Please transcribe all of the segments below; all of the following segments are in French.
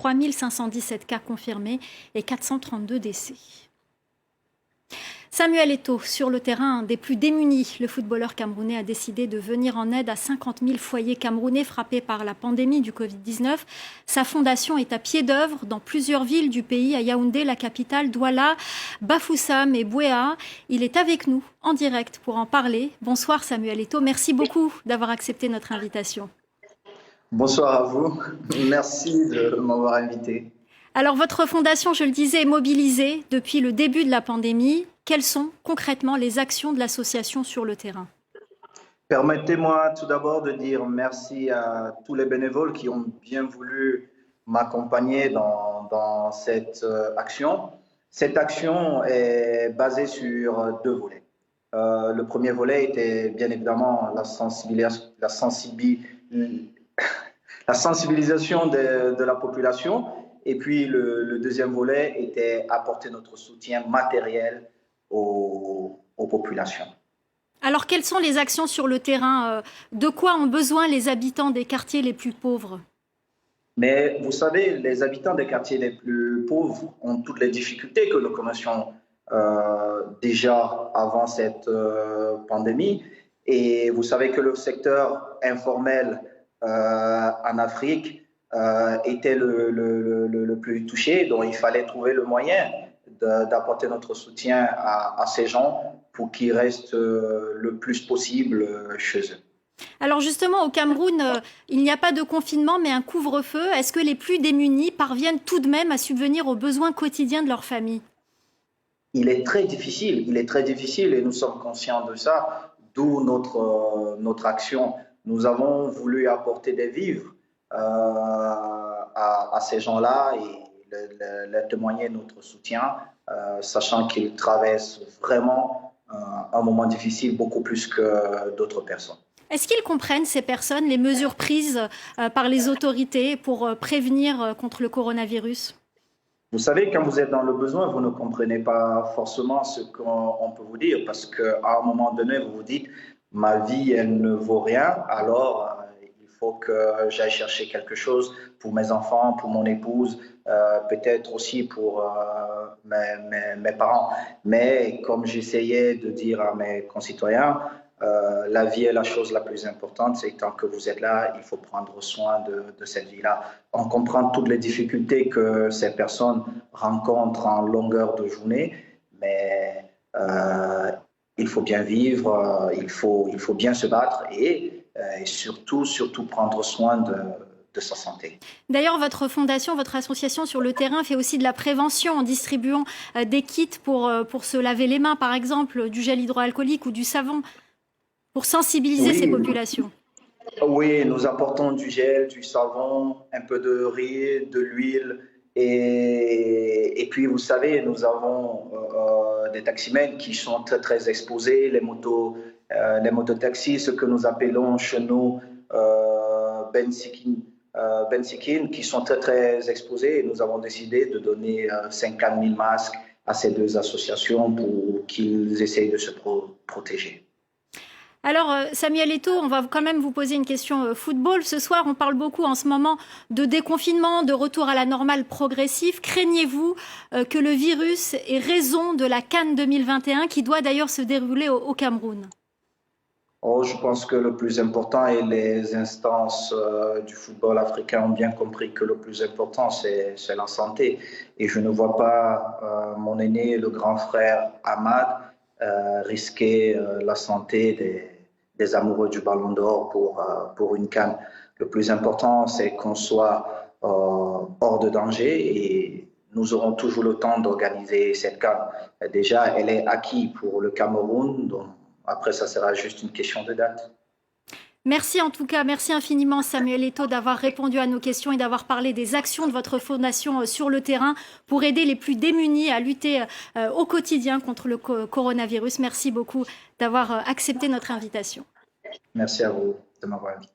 3 517 cas confirmés et 432 décès. Samuel Eto'o, sur le terrain des plus démunis, le footballeur camerounais a décidé de venir en aide à 50 000 foyers camerounais frappés par la pandémie du Covid-19. Sa fondation est à pied d'œuvre dans plusieurs villes du pays, à Yaoundé, la capitale, Douala, Bafoussam et Bouéa. Il est avec nous en direct pour en parler. Bonsoir Samuel Eto'o, merci beaucoup d'avoir accepté notre invitation. Bonsoir à vous, merci de m'avoir invité. Alors votre fondation, je le disais, est mobilisée depuis le début de la pandémie. Quelles sont concrètement les actions de l'association sur le terrain? Permettez-moi tout d'abord de dire merci à tous les bénévoles qui ont bien voulu m'accompagner dans cette action. Cette action est basée sur deux volets. Le premier volet était bien évidemment la sensibilisation de la population. Et puis le deuxième volet était apporter notre soutien matériel aux populations. Alors quelles sont les actions sur le terrain? De quoi ont besoin les habitants des quartiers les plus pauvres? Mais vous savez, les habitants des quartiers les plus pauvres ont toutes les difficultés que nous connaissions déjà avant cette pandémie. Et vous savez que le secteur informel en Afrique était le plus touché, donc il fallait trouver le moyen d'apporter notre soutien à ces gens pour qu'ils restent le plus possible chez eux. Alors justement, au Cameroun, il n'y a pas de confinement, mais un couvre-feu. Est-ce que les plus démunis parviennent tout de même à subvenir aux besoins quotidiens de leur famille? Il est très difficile et nous sommes conscients de ça, d'où notre action. Nous avons voulu apporter des vivres à ces gens-là et leur témoigner notre soutien, sachant qu'ils traversent vraiment un moment difficile, beaucoup plus que d'autres personnes. Est-ce qu'ils comprennent, ces personnes, les mesures prises par les autorités pour prévenir contre le coronavirus? Vous savez, quand vous êtes dans le besoin, vous ne comprenez pas forcément ce qu'on peut vous dire, parce qu'à un moment donné, vous vous dites « ma vie, elle ne vaut rien, alors il faut que j'aille chercher quelque chose pour mes enfants, pour mon épouse, peut-être aussi pour mes parents ». Mais comme j'essayais de dire à mes concitoyens, la vie est la chose la plus importante, c'est tant que vous êtes là, il faut prendre soin de cette vie-là. On comprend toutes les difficultés que ces personnes rencontrent en longueur de journée, mais il faut bien vivre, il faut bien se battre et surtout prendre soin de sa santé. D'ailleurs, votre fondation, votre association sur le terrain fait aussi de la prévention en distribuant des kits pour se laver les mains, par exemple, du gel hydroalcoolique ou du savon, pour sensibiliser ces populations. Oui, nous apportons du gel, du savon, un peu de riz, de l'huile. Et puis, vous savez, nous avons des taximens qui sont très exposés, les mototaxis, ce que nous appelons chez nous bensikin, qui sont très exposés. Et nous avons décidé de donner 50 000 masques à ces deux associations pour qu'ils essayent de se protéger. Alors, Samuel Eto'o, on va quand même vous poser une question football. Ce soir, on parle beaucoup en ce moment de déconfinement, de retour à la normale progressif. Craignez-vous que le virus ait raison de la CAN 2021 qui doit d'ailleurs se dérouler au Cameroun? Je pense que le plus important, et les instances du football africain ont bien compris que le plus important, c'est la santé. Et je ne vois pas mon aîné, le grand frère Ahmad, risquer la santé des amoureux du Ballon d'Or pour une CAN. Le plus important, c'est qu'on soit hors de danger et nous aurons toujours le temps d'organiser cette CAN. Déjà, elle est acquise pour le Cameroun, donc après, ça sera juste une question de date. Merci en tout cas, merci infiniment Samuel Eto'o d'avoir répondu à nos questions et d'avoir parlé des actions de votre fondation sur le terrain pour aider les plus démunis à lutter au quotidien contre le coronavirus. Merci beaucoup d'avoir accepté notre invitation. Merci à vous de m'avoir invité.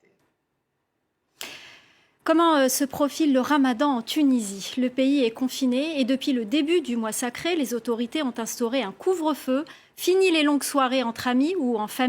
Comment se profile le Ramadan en Tunisie? Le pays est confiné et depuis le début du mois sacré, les autorités ont instauré un couvre-feu. Fini les longues soirées entre amis ou en famille.